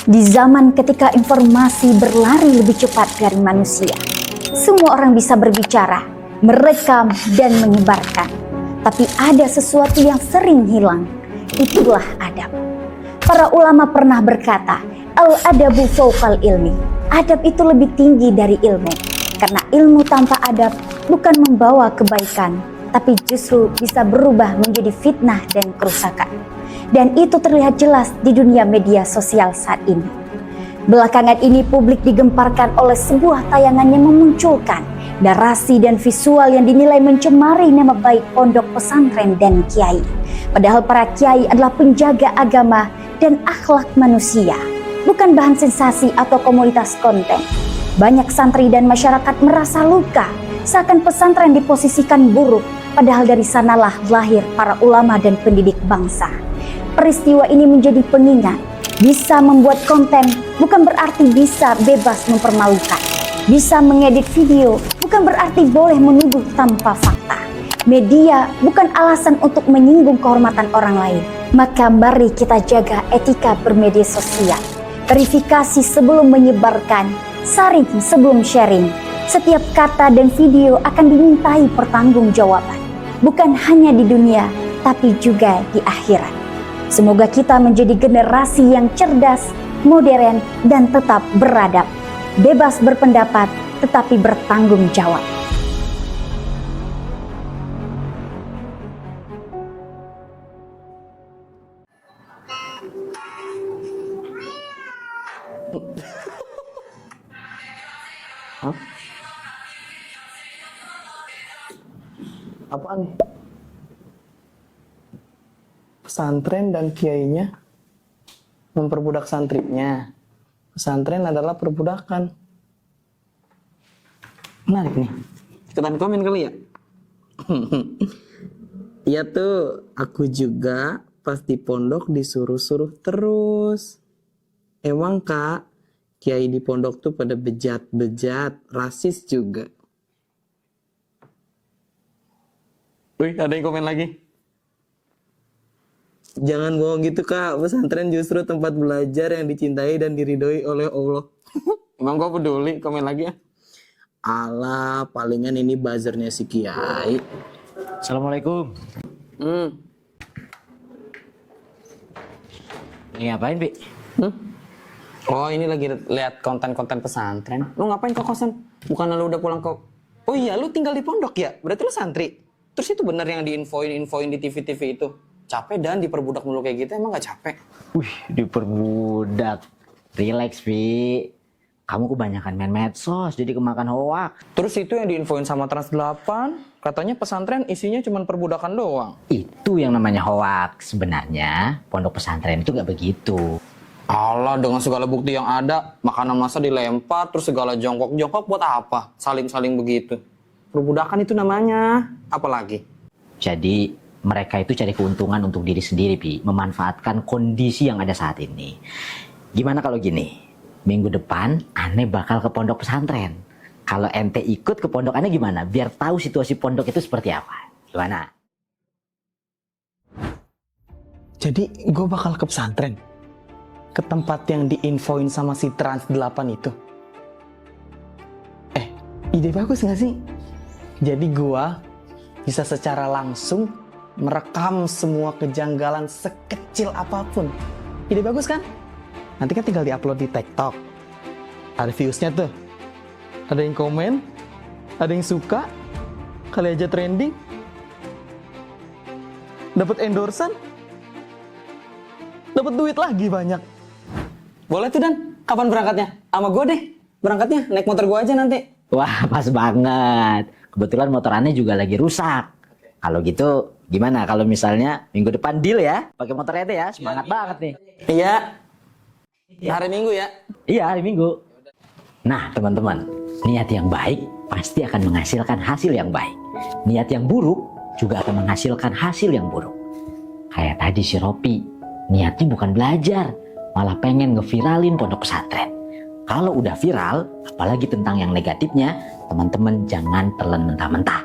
Di zaman ketika informasi berlari lebih cepat dari manusia, semua orang bisa berbicara, merekam, dan menyebarkan. Tapi ada sesuatu yang sering hilang, itulah adab. Para ulama pernah berkata, al-adabu fawqal ilmi. Adab itu lebih tinggi dari ilmu. Karena ilmu tanpa adab bukan membawa kebaikan, tapi justru bisa berubah menjadi fitnah dan kerusakan. Dan itu terlihat jelas di dunia media sosial saat ini. Belakangan ini publik digemparkan oleh sebuah tayangan yang memunculkan narasi dan visual yang dinilai mencemari nama baik pondok pesantren dan kiai. Padahal para kiai adalah penjaga agama dan akhlak manusia, bukan bahan sensasi atau komoditas konten. Banyak santri dan masyarakat merasa luka seakan pesantren diposisikan buruk, padahal dari sanalah lahir para ulama dan pendidik bangsa. Peristiwa ini menjadi pengingat, bisa membuat konten bukan berarti bisa bebas mempermalukan. Bisa mengedit video bukan berarti boleh menuduh tanpa fakta. Media bukan alasan untuk menyinggung kehormatan orang lain. Maka mari kita jaga etika bermedia sosial. Verifikasi sebelum menyebarkan, saring sebelum sharing. Setiap kata dan video akan dimintai pertanggungjawaban. Bukan hanya di dunia, tapi juga di akhirat. Semoga kita menjadi generasi yang cerdas, modern, dan tetap beradab. Bebas berpendapat, tetapi bertanggung jawab. Hah? Apaan nih? Pesantren dan kiainya memperbudak santrinya. Pesantren adalah perbudakan. Menarik nih. Ikutan komen kali ya? Iya tuh, aku juga pas di pondok disuruh-suruh terus. Emang kak, kiai di pondok tuh pada bejat-bejat, rasis juga. Wih, ada yang komen lagi. Jangan bohong gitu kak, pesantren justru tempat belajar yang dicintai dan diridhoi oleh Allah. Emang gua peduli, komen lagi ya. Alah, palingan ini buzzernya si kiai. Assalamualaikum. Ini ngapain, Bi? Oh, ini lagi lihat konten-konten pesantren. Lu ngapain ke kosan? Bukan lu udah pulang ke... Oh iya, lu tinggal di pondok ya? Berarti lu santri? Terus itu bener yang diinfoin di TV-TV itu? Capek dan diperbudak mulu kayak gitu, emang gak capek? Wih, diperbudak. Relax, Bi. Kamu kebanyakan main medsos, jadi kemakan hoak. Terus itu yang diinfoin sama Trans 8, katanya pesantren isinya cuma perbudakan doang. Itu yang namanya hoak. Sebenarnya, pondok pesantren itu gak begitu. Allah, dengan segala bukti yang ada, makanan masa dilempar, terus segala jongkok-jongkok buat apa? Saling-saling begitu. Perbudakan itu namanya, apalagi? Jadi, mereka itu cari keuntungan untuk diri sendiri, Bi. Memanfaatkan kondisi yang ada saat ini. Gimana kalau gini? Minggu depan, Ane bakal ke pondok pesantren. Kalau ente ikut ke pondok Ane gimana? Biar tahu situasi pondok itu seperti apa. Gimana? Jadi gue bakal ke pesantren? Ke tempat yang diinfoin sama si Trans 8 itu? Ide bagus gak sih? Jadi gue bisa secara langsung merekam semua kejanggalan sekecil apapun. Ide bagus kan? Nanti kan tinggal diupload di TikTok. Ada viewsnya tuh. Ada yang komen, ada yang suka, kali aja trending. Dapat endorsan, dapat duit lagi banyak. Boleh tuh Dan, kapan berangkatnya? Sama gue deh, berangkatnya naik motor gue aja nanti. Wah, pas banget. Kebetulan motor Ane juga lagi rusak. Kalau gitu, gimana kalau misalnya minggu depan deal ya? Pakai motor Ente ya, semangat banget nih. Iya. Hari Minggu ya? Iya, hari Minggu. Nah, teman-teman, niat yang baik pasti akan menghasilkan hasil yang baik. Niat yang buruk juga akan menghasilkan hasil yang buruk. Kayak tadi si Ropi, niatnya bukan belajar, malah pengen ngeviralin pondok pesantren. Kalau udah viral, apalagi tentang yang negatifnya, teman-teman jangan telan mentah-mentah.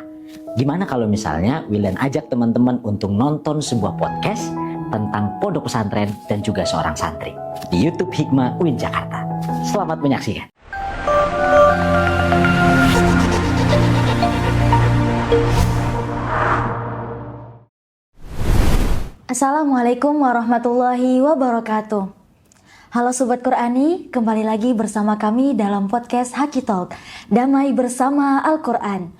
Gimana kalau misalnya William ajak teman-teman untuk nonton sebuah podcast tentang pondok pesantren dan juga seorang santri di YouTube Hikmah UIN Jakarta. Selamat menyaksikan. Assalamualaikum warahmatullahi wabarakatuh. Halo Sobat Qurani, kembali lagi bersama kami dalam podcast Haki Talk, Damai Bersama Al-Quran.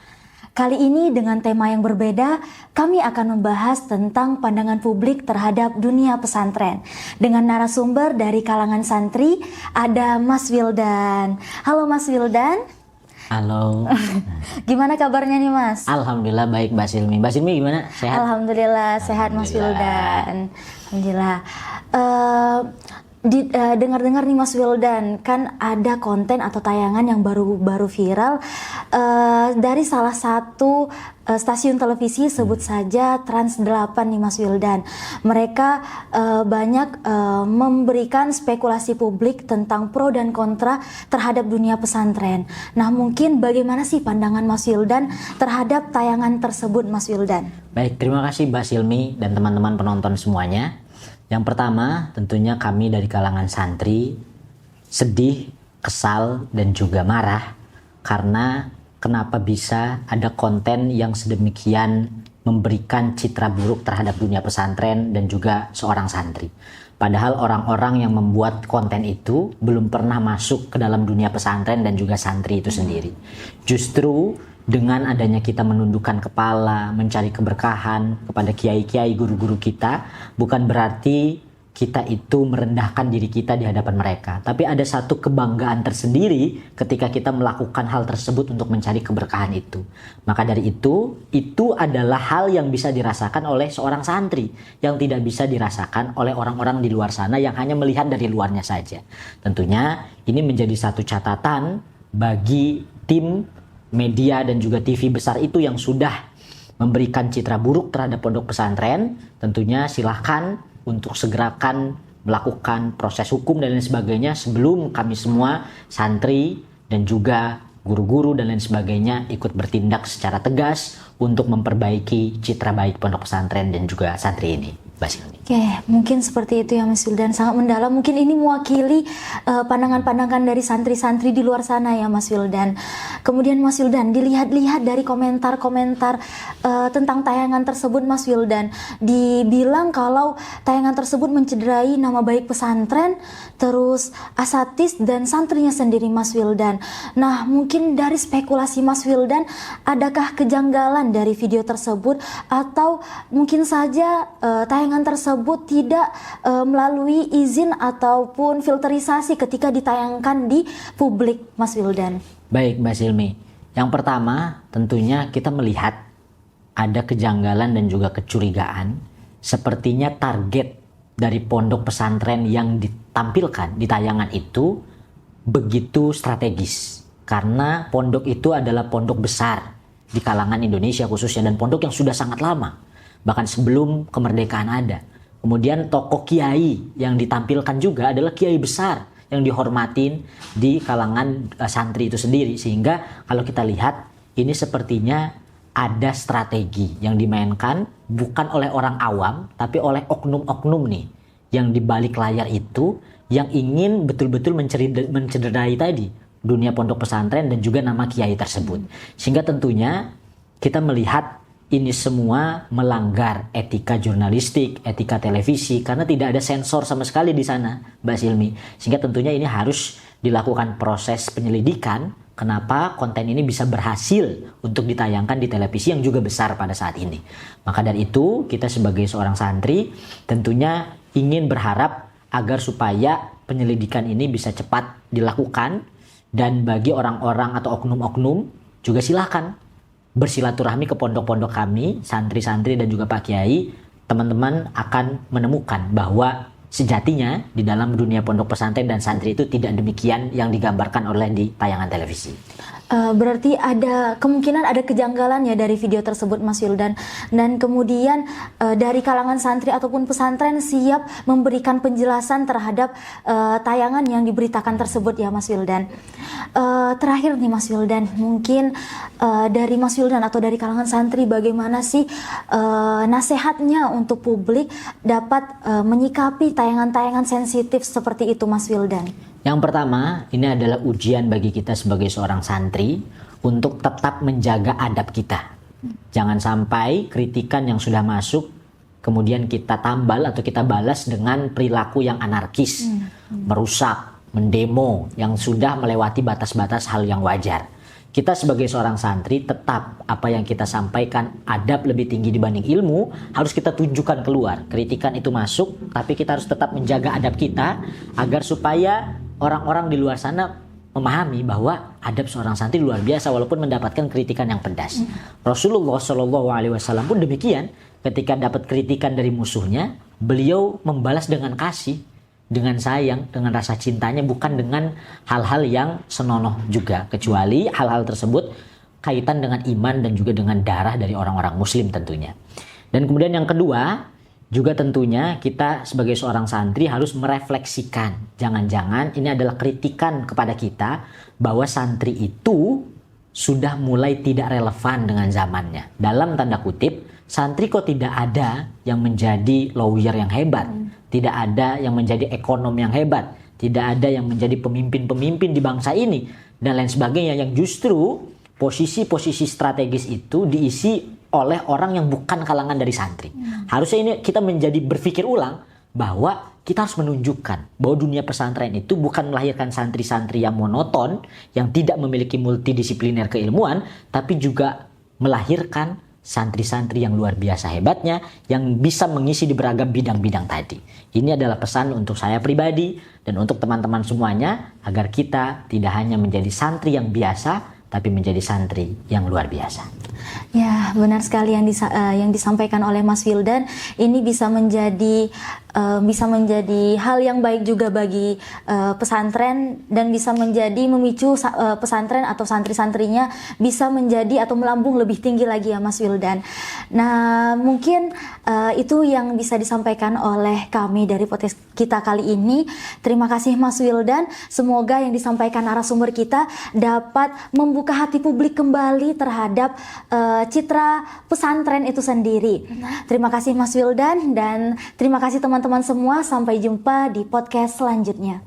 Kali ini dengan tema yang berbeda, kami akan membahas tentang pandangan publik terhadap dunia pesantren. Dengan narasumber dari kalangan santri, ada Mas Wildan. Halo Mas Wildan. Halo. Gimana kabarnya nih Mas? Alhamdulillah baik Mbak Silmi. Mbak Silmi gimana? Sehat? Alhamdulillah sehat Mas Wildan. Alhamdulillah. Dengar-dengar nih Mas Wildan, kan ada konten atau tayangan yang baru viral dari salah satu stasiun televisi, sebut saja Trans 8 nih Mas Wildan. Mereka banyak memberikan spekulasi publik tentang pro dan kontra terhadap dunia pesantren. Nah, mungkin bagaimana sih pandangan Mas Wildan terhadap tayangan tersebut Mas Wildan? Baik, terima kasih Mbak Silmi dan teman-teman penonton semuanya. Yang pertama, tentunya kami dari kalangan santri sedih, kesal, dan juga marah karena kenapa bisa ada konten yang sedemikian memberikan citra buruk terhadap dunia pesantren dan juga seorang santri. Padahal orang-orang yang membuat konten itu belum pernah masuk ke dalam dunia pesantren dan juga santri itu sendiri. Justru dengan adanya kita menundukkan kepala, mencari keberkahan kepada kiai-kiai, guru-guru kita, bukan berarti kita itu merendahkan diri kita di hadapan mereka. Tapi ada satu kebanggaan tersendiri ketika kita melakukan hal tersebut untuk mencari keberkahan itu. Maka dari itu adalah hal yang bisa dirasakan oleh seorang santri, yang tidak bisa dirasakan oleh orang-orang di luar sana yang hanya melihat dari luarnya saja. Tentunya ini menjadi satu catatan bagi tim media dan juga TV besar itu yang sudah memberikan citra buruk terhadap pondok pesantren. Tentunya silahkan untuk segerakan melakukan proses hukum dan lain sebagainya sebelum kami semua santri dan juga guru-guru dan lain sebagainya ikut bertindak secara tegas untuk memperbaiki citra baik pondok pesantren dan juga santri ini. Oke, mungkin seperti itu ya Mas Wildan, sangat mendalam. Mungkin ini mewakili pandangan-pandangan dari santri-santri di luar sana ya Mas Wildan. Kemudian Mas Wildan, dilihat-lihat dari komentar-komentar tentang tayangan tersebut Mas Wildan, dibilang kalau tayangan tersebut mencederai nama baik pesantren, terus asatis dan santrinya sendiri Mas Wildan. Nah, mungkin dari spekulasi Mas Wildan, adakah kejanggalan dari video tersebut atau mungkin saja tayangan tersebut tidak melalui izin ataupun filterisasi ketika ditayangkan di publik Mas Wildan? Baik Mbak Silmi, yang pertama tentunya kita melihat ada kejanggalan dan juga kecurigaan. Sepertinya target dari pondok pesantren yang ditampilkan di tayangan itu begitu strategis, karena pondok itu adalah pondok besar di kalangan Indonesia khususnya, dan pondok yang sudah sangat lama, bahkan sebelum kemerdekaan ada. Kemudian tokoh kiai yang ditampilkan juga adalah kiai besar yang dihormatin di kalangan santri itu sendiri. Sehingga kalau kita lihat ini sepertinya ada strategi yang dimainkan bukan oleh orang awam, tapi oleh oknum-oknum nih yang di balik layar itu yang ingin betul-betul mencederai tadi dunia pondok pesantren dan juga nama kiai tersebut. Sehingga tentunya kita melihat ini semua melanggar etika jurnalistik, etika televisi, karena tidak ada sensor sama sekali di sana, Mbak Silmi. Sehingga tentunya ini harus dilakukan proses penyelidikan kenapa konten ini bisa berhasil untuk ditayangkan di televisi yang juga besar pada saat ini. Maka dari itu kita sebagai seorang santri tentunya ingin berharap agar supaya penyelidikan ini bisa cepat dilakukan, dan bagi orang-orang atau oknum-oknum juga silakan bersilaturahmi ke pondok-pondok kami, santri-santri dan juga Pak Kiai. Teman-teman akan menemukan bahwa sejatinya di dalam dunia pondok pesantren dan santri itu tidak demikian yang digambarkan oleh di tayangan televisi. Berarti ada kemungkinan ada kejanggalan ya dari video tersebut Mas Wildan, dan kemudian dari kalangan santri ataupun pesantren siap memberikan penjelasan terhadap tayangan yang diberitakan tersebut ya Mas Wildan. Terakhir nih Mas Wildan, mungkin dari Mas Wildan atau dari kalangan santri bagaimana sih nasihatnya untuk publik dapat menyikapi tayangan-tayangan sensitif seperti itu Mas Wildan? Yang pertama, ini adalah ujian bagi kita sebagai seorang santri untuk tetap menjaga adab kita. Jangan sampai kritikan yang sudah masuk kemudian kita tambal atau kita balas dengan perilaku yang anarkis, merusak, mendemo yang sudah melewati batas-batas hal yang wajar. Kita sebagai seorang santri tetap apa yang kita sampaikan adab lebih tinggi dibanding ilmu harus kita tunjukkan keluar. Kritikan itu masuk, tapi kita harus tetap menjaga adab kita agar supaya orang-orang di luar sana memahami bahwa adab seorang santri luar biasa walaupun mendapatkan kritikan yang pedas. Rasulullah SAW pun demikian, ketika dapat kritikan dari musuhnya, beliau membalas dengan kasih, dengan sayang, dengan rasa cintanya, bukan dengan hal-hal yang senonoh juga, kecuali hal-hal tersebut kaitan dengan iman dan juga dengan darah dari orang-orang muslim tentunya. Dan kemudian yang kedua, juga tentunya kita sebagai seorang santri harus merefleksikan. Jangan-jangan ini adalah kritikan kepada kita bahwa santri itu sudah mulai tidak relevan dengan zamannya. Dalam tanda kutip, santri kok tidak ada yang menjadi lawyer yang hebat. Tidak ada yang menjadi ekonom yang hebat. Tidak ada yang menjadi pemimpin-pemimpin di bangsa ini. Dan lain sebagainya, yang justru posisi-posisi strategis itu diisi oleh orang yang bukan kalangan dari santri. Harusnya ini kita menjadi berpikir ulang bahwa kita harus menunjukkan bahwa dunia pesantren itu bukan melahirkan santri-santri yang monoton, yang tidak memiliki multidisipliner keilmuan, tapi juga melahirkan santri-santri yang luar biasa hebatnya, yang bisa mengisi di beragam bidang-bidang tadi. Ini adalah pesan untuk saya pribadi dan untuk teman-teman semuanya, agar kita tidak hanya menjadi santri yang biasa, tapi menjadi santri yang luar biasa. Ya, benar sekali yang disampaikan oleh Mas Wildan. Ini bisa menjadi hal yang baik juga bagi pesantren, dan bisa menjadi memicu pesantren atau santri-santrinya bisa menjadi atau melambung lebih tinggi lagi ya Mas Wildan. Nah, mungkin itu yang bisa disampaikan oleh kami dari podcast kita kali ini. Terima kasih Mas Wildan. Semoga yang disampaikan narasumber kita dapat membuka hati publik kembali terhadap citra pesantren itu sendiri. Terima kasih Mas Wildan, dan terima kasih teman-teman semua. Sampai jumpa di podcast selanjutnya.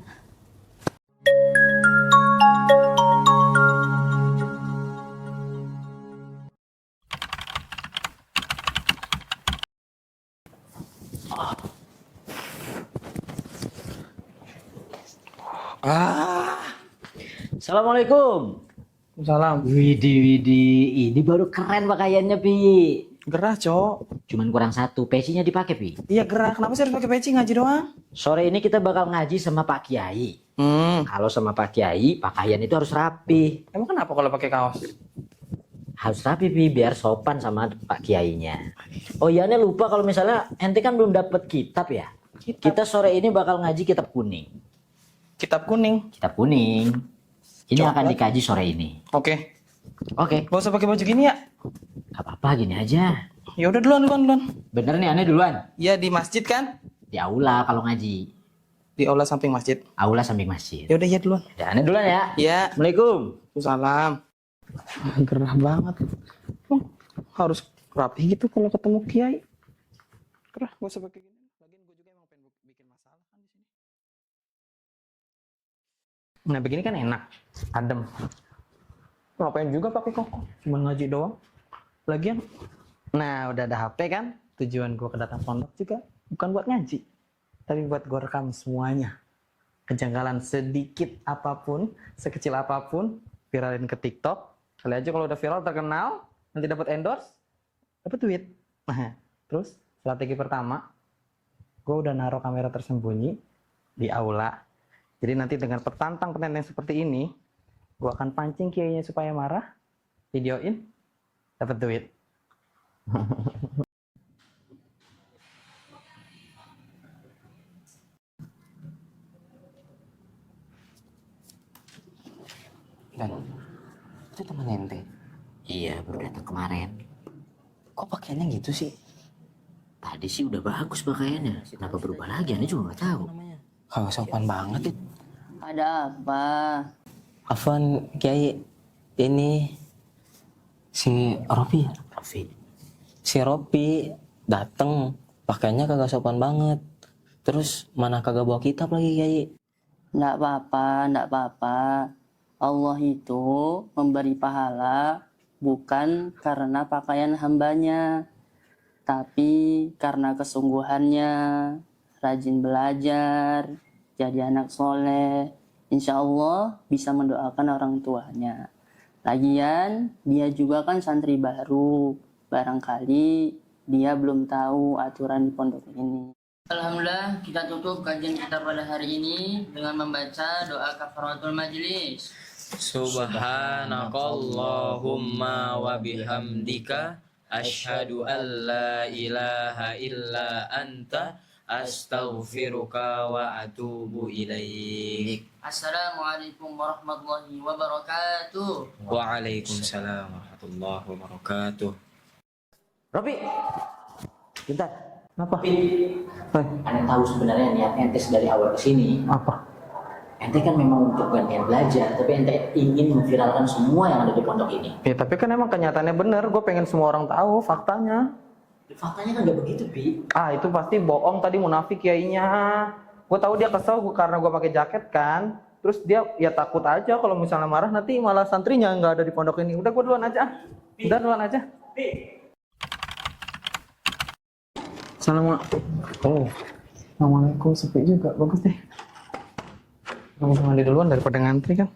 Assalamualaikum. Salam. Widih, ini baru keren pakaiannya, Pi. Gerah, Cok. Cuman kurang satu, pecinya dipakai, Pi. Iya gerah, kenapa sih harus pakai peci ngaji doang? Sore ini kita bakal ngaji sama Pak Kiai. Kalau sama Pak Kiai, pakaian itu harus rapi. Emang kenapa kalau pakai kaos? Harus rapi, Pi, biar sopan sama Pak Kiainya. Oh iya, nih lupa kalau misalnya ente kan belum dapet kitab ya. Kita sore ini bakal ngaji kitab kuning. Kitab kuning. Kitab kuning. Ini Coklat. akan dikaji sore ini. Oke. Oke, Gak usah pakai baju gini ya? gak apa-apa, gini aja. Ya udah duluan. Bener nih, aneh duluan. Iya di masjid kan? Di aula kalau ngaji. Di aula samping masjid. Aula samping masjid. Ya udah ya duluan. Udah, aneh duluan ya. Iya. Assalamualaikum. Salam. Gerah banget. Harus rapi gitu kalau ketemu kiai. Gerah, gak usah pakai gini. Lagian gue juga emang pengen bikin masalah kan di sini. Nah begini kan enak, adem. Ngapain juga pakai koko? Cuma ngaji doang. Lagian, nah udah ada HP kan? Tujuan gue kedatang pondok juga bukan buat ngaji, tapi buat gue rekam semuanya. Kejanggalan sedikit apapun, sekecil apapun, viralin ke TikTok. Kali aja kalau udah viral terkenal, nanti dapat endorse, dapat duit. Nah, terus strategi pertama, gue udah naruh kamera tersembunyi di aula. Jadi nanti dengan petantang-petantang seperti ini, gue akan pancing kiainya supaya marah, videoin, dapat duit. Dan Itu teman ente. Iya, baru datang kemarin. Kok pakaiannya gitu sih? Tadi sih udah bagus pakaiannya. Kenapa berubah lagi? Aneh juga nggak tahu. Kagak sopan banget. Ada apa? Afwan Kiai, ini si Ropi. Rofi, Si Ropi dateng, pakaiannya kagak sopan banget. Terus mana kagak bawa kitab lagi Kiai. Nggak apa-apa, nggak apa-apa. Allah itu memberi pahala bukan karena pakaian hambanya, tapi karena kesungguhannya, rajin belajar, jadi anak soleh. Insya Allah bisa mendoakan orang tuanya. Lagian dia juga kan santri baru, barangkali dia belum tahu aturan di pondok ini. Alhamdulillah, kita tutup kajian kita pada hari ini dengan membaca doa kafaratul majlis. Subhanakallahumma wa bihamdika asyhadu an la ilaha illa anta astaghfiruka wa atubu ilaik. Assalamualaikum warahmatullahi wabarakatuh. Waalaikumsalam warahmatullahi wabarakatuh. Rofi, bentar. Kenapa? Aneh tahu sebenarnya niat ente dari awal ke sini. Apa? Ente kan memang untuk gantian belajar, tapi ente ingin memviralkan semua yang ada di pondok ini. Ya tapi kan emang kenyataannya bener, gue pengen semua orang tahu faktanya. Faktanya kan nggak begitu, Pi. Ah itu pasti bohong tadi, munafik kiainya. Gue tahu dia kesel karena gue pakai jaket kan. Terus dia ya takut aja kalau misalnya marah nanti malah santrinya nggak ada di pondok ini. Udah gue duluan aja. Udah duluan aja. Assalamualaikum, sepi juga, bagus deh. Kamu mandi duluan daripada ngantri kan.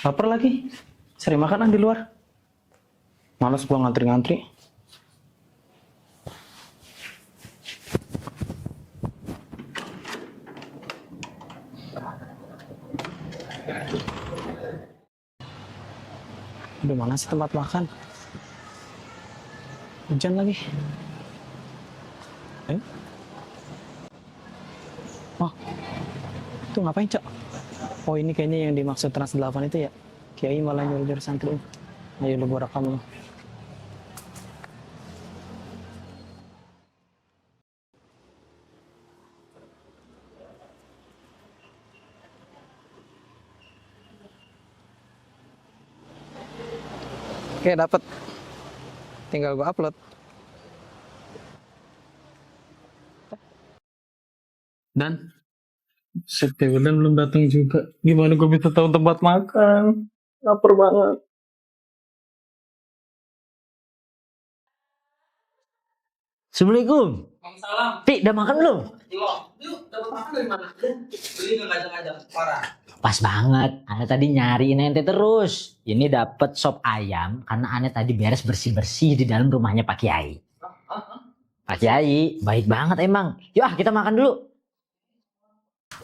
Lapar lagi, cari makanan di luar. Males gua ngantri-ngantri. Aduh, mana sih tempat makan? Hujan lagi. Oh, itu ngapain, Cok? Oh, ini kayaknya yang dimaksud Trans 8 itu ya? Kiai malah nyuruh-nyuruh santri. Ayo lu gua rekam lu. Oke, dapet. Tinggal gua upload. Dan September belum datang juga. Gimana gue bisa tahu tempat makan? Lapar banget. Assalamualaikum. Waalaikumsalam. Pi, udah makan belum? Yuk, dapat makan dari mana? Beli nggak ngajak-ngajak, parah. Pas banget. Ane tadi nyariin ente terus. Ini dapet sop ayam karena Ane tadi beres bersih-bersih di dalam rumahnya Pak Kiai. Pak Kiai, baik banget emang. Yuk kita makan dulu.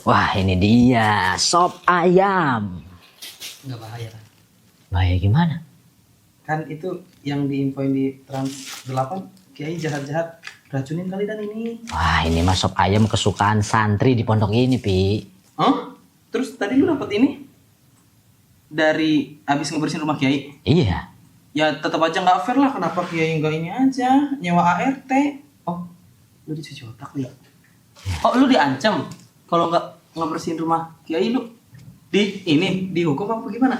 Wah, ini dia sop ayam. Nggak bahaya. Bahaya gimana? Kan itu yang diinfoin di Trans 8, Kiai jahat-jahat racunin kali dan ini. Wah, ini mah sop ayam kesukaan santri di pondok ini, Pi. Hah? Terus tadi lu dapet ini? Dari abis ngebersihin rumah Kiai? Iya. Ya tetap aja nggak fair lah, kenapa Kiai nggak ini aja, nyewa ART? Oh, lu dicuci otak lu ya? Oh, lu diancam kalau nggak ngebersihin rumah Kiai lu? Dihukum apa gimana?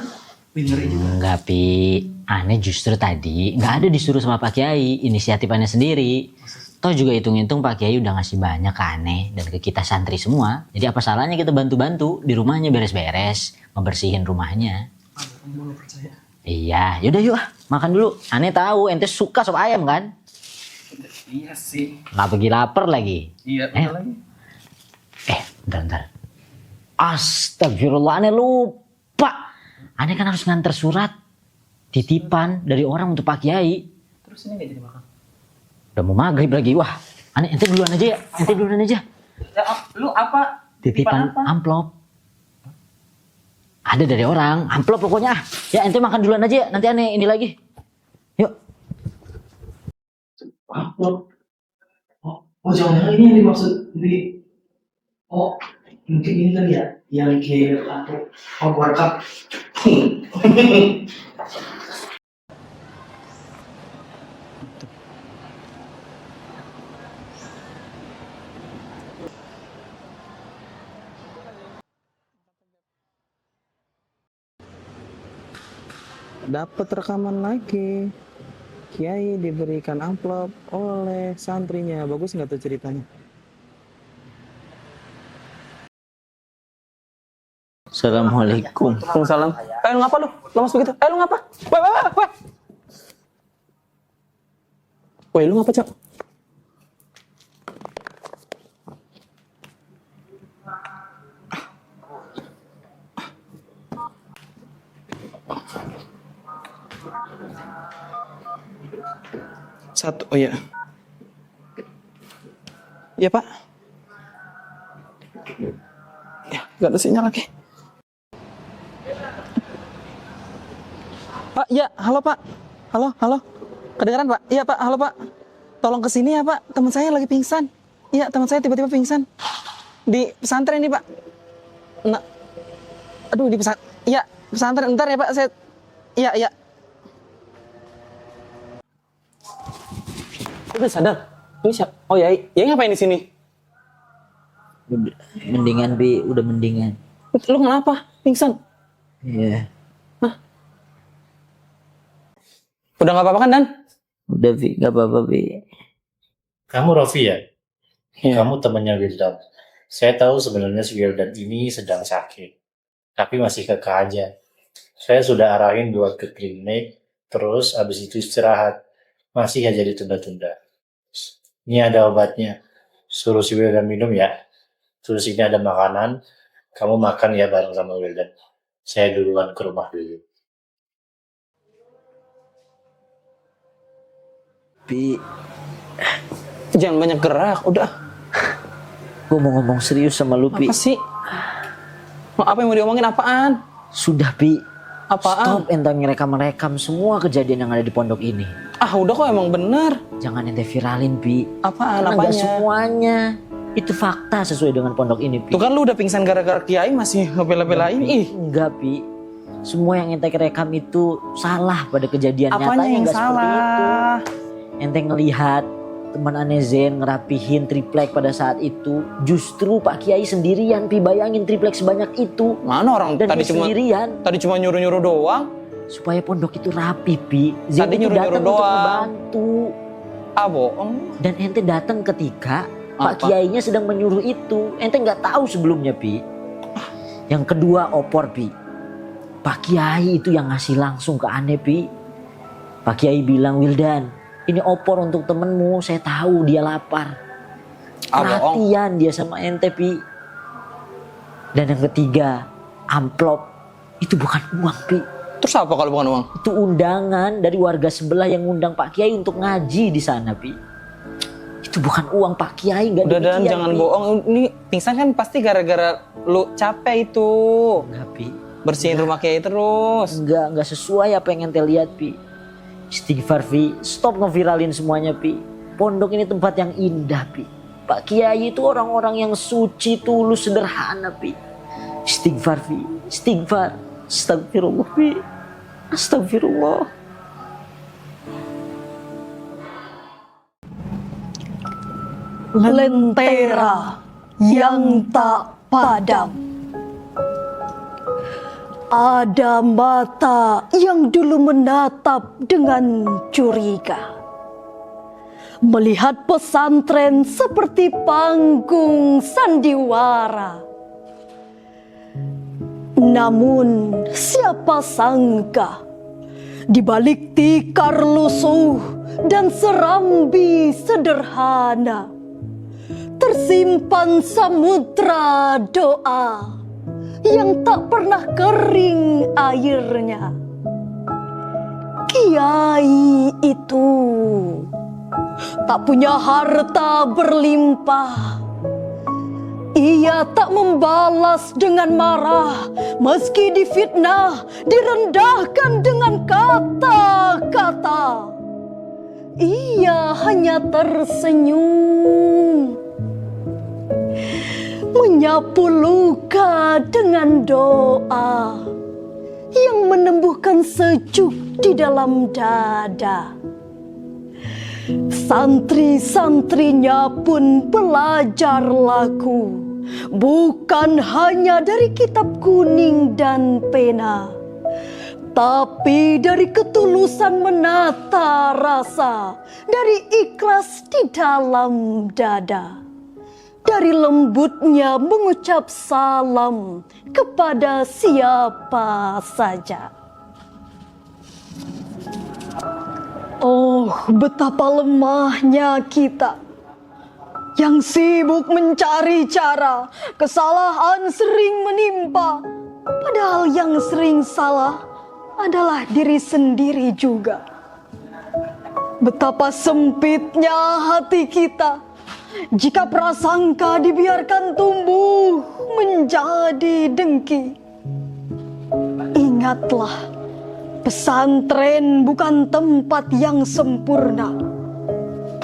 Wih, ngeri juga. Enggak, Pi. Aneh justru tadi nggak ada disuruh sama Pak Kiai, inisiatif Aneh sendiri. Toh juga hitung-hitung Pak Kiai udah ngasih banyak ke Aneh dan ke kita santri semua. Jadi apa salahnya kita bantu-bantu di rumahnya beres-beres, ngebersihin rumahnya. Kamu nggak percaya? Iya, yaudah yuk makan dulu. Aneh tahu ente suka sop ayam kan? Iya sih. Nggak pergi lapar lagi. Iya, betul lagi. Bentar. Astagfirullah, Aneh lupa. Aneh kan harus nganter surat titipan dari orang untuk Pak Kiai. Terus ini nggak jadi makan? Udah mau maghrib lagi. Wah, Aneh ente duluan aja ya. Ente duluan aja. Ya, lu apa? Titipan apa? amplop. Ada dari orang, amplop pokoknya. Ya ente makan duluan aja ya. Nanti Aneh ini lagi. Yuk. Oh, jangan ini yang dimaksud di. Oh, Mungkin ini kali ya yang Kiai atau gua rekam. Dapat rekaman lagi. Kiai diberikan amplop oleh santrinya. Bagus nggak tuh ceritanya? Assalamualaikum. Waalaikumsalam. Lu ngapa lu? Lemas begitu? Lu ngapa? Weh. Weh, lu ngapa, Cok? Satu, oh iya. Iya, Pak. Ya, nggak ada sinyal lagi. Pak, ya, halo Pak. Halo. Kedengeran Pak? Iya Pak, halo Pak. Tolong kesini ya Pak, teman saya lagi pingsan. Iya, teman saya tiba-tiba pingsan. Di pesantren ini Pak. Nah, aduh di pesantren. Iya, pesantren. Ntar ya Pak, saya. Iya. Udah sadar? Ini siapa? Oh ya, ngapain di sini? Mendingan Bi, udah mendingan. Lu kenapa? Pingsan? Iya. Udah nggak apa-apa kan Dan? Udah Bi, gak apa-apa Bi. Kamu Rofi ya? Iya. Kamu temannya Wildan. Saya tahu sebenarnya si Wildan ini sedang sakit. Tapi masih kekeh aja. Saya sudah arahin buat ke klinik. Terus abis itu istirahat. Masih aja ditunda-tunda. Ini ada obatnya. Suruh si Wildan minum ya. Terus ini ada makanan. Kamu makan ya bareng sama Wildan. Saya duluan ke rumah dulu. Bi, Jangan banyak gerak, udah. gue mau ngomong serius sama lu Bi. Apa sih? Apa yang mau diomongin apaan? Sudah Bi, Apaan? stop ente ngerekam semua kejadian yang ada di pondok ini. Ah udah kok emang bener. Jangan ente viralin Bi. Apaan? Karena nggak Apanya? semuanya. Itu fakta sesuai dengan pondok ini Bi. Tuh kan lu udah pingsan gara-gara Kiai masih ngebela-belain. Ih, Enggak Bi. Semua yang ente rekam itu salah pada kejadian apanya nyatanya yang nggak seperti itu. salah? Ente ngelihat teman aneh Zen ngerapihin triplek pada saat itu, justru Pak Kiai sendirian Pi, bayangin triplek sebanyak itu. Mana orang Dan tadi dia cuma sendirian nyuruh-nyuruh doang. supaya pondok itu rapi Pi. Zen Tadi itu nyuruh-nyuruh datang untuk doang. membantu. Ah bohong. Dan ente datang ketika Pak Apa? Kiainya sedang menyuruh itu. Ente nggak tahu sebelumnya Pi. Yang kedua opor Pi. Pak Kiai itu yang ngasih langsung ke aneh Pi. Pak Kiai bilang, Wildan, ini opor untuk temenmu, saya tahu dia lapar. Ah bohong. Perhatian dia sama ente Pi. Dan yang ketiga, amplop. Itu bukan uang Pi. Terus apa kalau bukan uang? Itu undangan dari warga sebelah yang ngundang Pak Kiai untuk ngaji di sana Pi. Itu bukan uang Pak Kiai, nggak Udah Dan demikian, jangan Pi. bohong. Ini pingsan kan pasti gara-gara lu capek itu. Enggak Pi. Bersihin rumah Kiai terus. Enggak sesuai apa yang ente lihat Pi. Istighfar Pi, stop ngeviralin semuanya Pi. Pondok ini tempat yang indah Pi. Pak Kiai itu orang-orang yang suci, tulus, sederhana Pi. Istighfar Pi, istighfar. Astagfirullah Pi. Astagfirullah. Lentera yang tak padam. Ada mata yang dulu menatap dengan curiga, melihat pesantren seperti panggung sandiwara. Namun siapa sangka di balik tikar lusuh dan serambi sederhana tersimpan samudra doa yang tak pernah kering airnya. Kiai itu tak punya harta berlimpah. Ia tak membalas dengan marah, meski difitnah, direndahkan dengan kata-kata. Ia hanya tersenyum, menyapu luka dengan doa yang menumbuhkan sejuk di dalam dada. Santri-santrinya pun belajar laku, bukan hanya dari kitab kuning dan pena, tapi dari ketulusan menata rasa, dari ikhlas di dalam dada, dari lembutnya mengucap salam kepada siapa saja. Oh, betapa lemahnya kita yang sibuk mencari cara. Kesalahan sering menimpa, padahal yang sering salah adalah diri sendiri juga. Betapa sempitnya hati kita jika prasangka dibiarkan tumbuh menjadi dengki. Ingatlah, pesantren bukan tempat yang sempurna,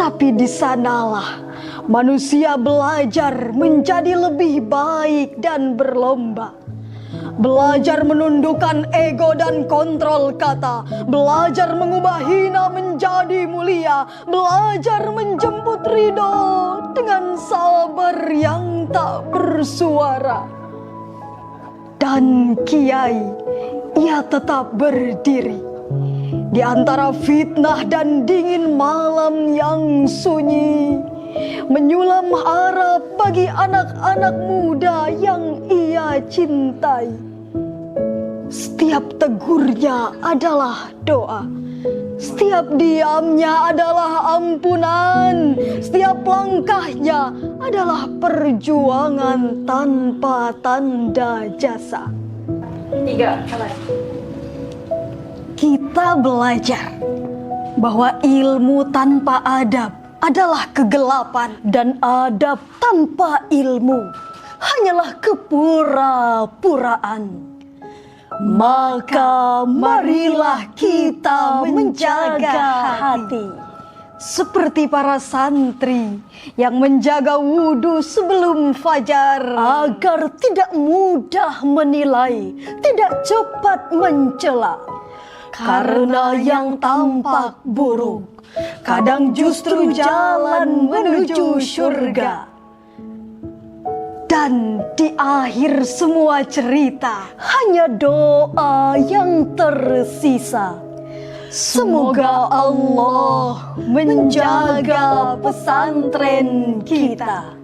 tapi di sanalah manusia belajar menjadi lebih baik dan berlomba. Belajar menundukkan ego dan kontrol kata, belajar mengubah hina menjadi mulia, belajar menjemput ridho dengan sabar yang tak bersuara. Dan kiai, ia tetap berdiri di antara fitnah dan dingin malam yang sunyi, menyulam harap bagi anak-anak muda yang ia cintai. Setiap tegurnya adalah doa, setiap diamnya adalah ampunan, setiap langkahnya adalah perjuangan tanpa tanda jasa. 3, mulai. Kita belajar bahwa ilmu tanpa adab adalah kegelapan, dan adab tanpa ilmu hanyalah kepura-puraan. Maka marilah kita menjaga hati seperti para santri yang menjaga wudhu sebelum fajar, agar tidak mudah menilai, tidak cepat mencela. Karena yang tampak buruk kadang justru jalan menuju surga. Dan di akhir semua cerita hanya doa yang tersisa. Semoga Allah menjaga pesantren kita.